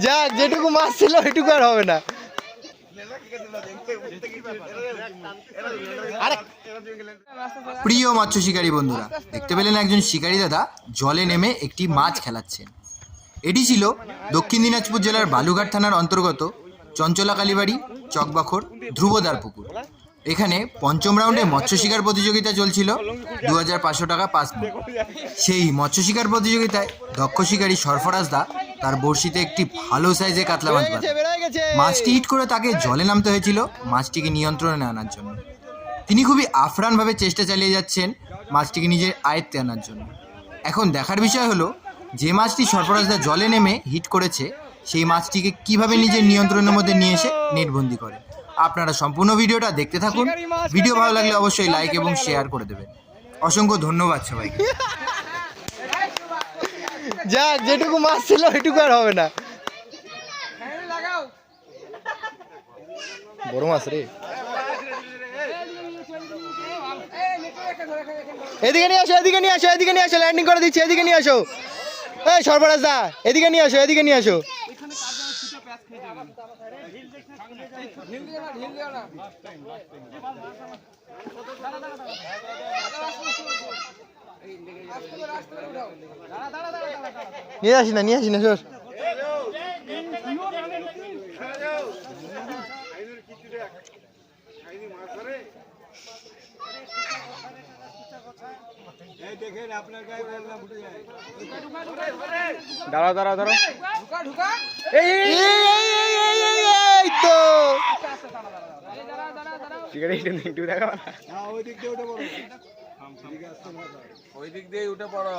যাক, যেটুকু মাছ ছিল ওইটুকু আর হবে না। প্রিয় মৎস্য শিকারী বন্ধুরা, দেখতে পেলেন একজন শিকারী দাদা জলে নেমে একটি মাছ খেলাচ্ছেন। এটি ছিল দক্ষিণ দিনাজপুর জেলার বালুঘাট থানার অন্তর্গত চঞ্চলা কালীবাড়ি চকবাখর ধ্রুবদার পুকুর। এখানে পঞ্চম রাউন্ডে মৎস্য শিকার প্রতিযোগিতা চলছিল। 2500 টাকা পাস মূল্য। সেই মৎস্য শিকার প্রতিযোগিতায় দক্ষ শিকারী সরফরাজ দা তার বড়শিতে একটি ভালো সাইজে কাতলা মাছ বাঁধে। মাছটি হিট করে তাকে জলে নামতে হয়েছিল মাছটিকে নিয়ন্ত্রণে আনার জন্য। তিনি খুবই আফরানভাবে চেষ্টা চালিয়ে যাচ্ছেন মাছটিকে নিজের আয়ত্তে আনার জন্য। এখন দেখার বিষয় হলো, যে মাছটি সরফরাজদা জলে নেমে হিট করেছে সেই মাছটিকে কিভাবে নিজের নিয়ন্ত্রণের মধ্যে নিয়ে এসে নেটবন্দি করে। আপনারা সম্পূর্ণ ভিডিওটা দেখতে থাকুন। ভিডিও ভালো লাগলে অবশ্যই লাইক এবং শেয়ার করে দেবেন। অসংখ্য ধন্যবাদ সবাইকে। যাক, যেটুকু মাছ ছিল ওইটুকু আর হবে না। বড় মাছ রে। এদিকে নিয়ে আসো, এদিকে নিয়ে আসো, এদিকে নিয়ে আসো, ল্যান্ডিং করে দিচ্ছি, এদিকে নিয়ে আসো। এই সরফরাজ দা, এদিকে নিয়ে আসো, এদিকে নিয়ে আসো। নিয়ে আসি না, নিয়ে আসি না, সর। দাঁড়াও দাঁড়াও দাঁড়াও, এই তো একটু দেখাও না। ওই দিক দিয়ে উঠে পড়ো।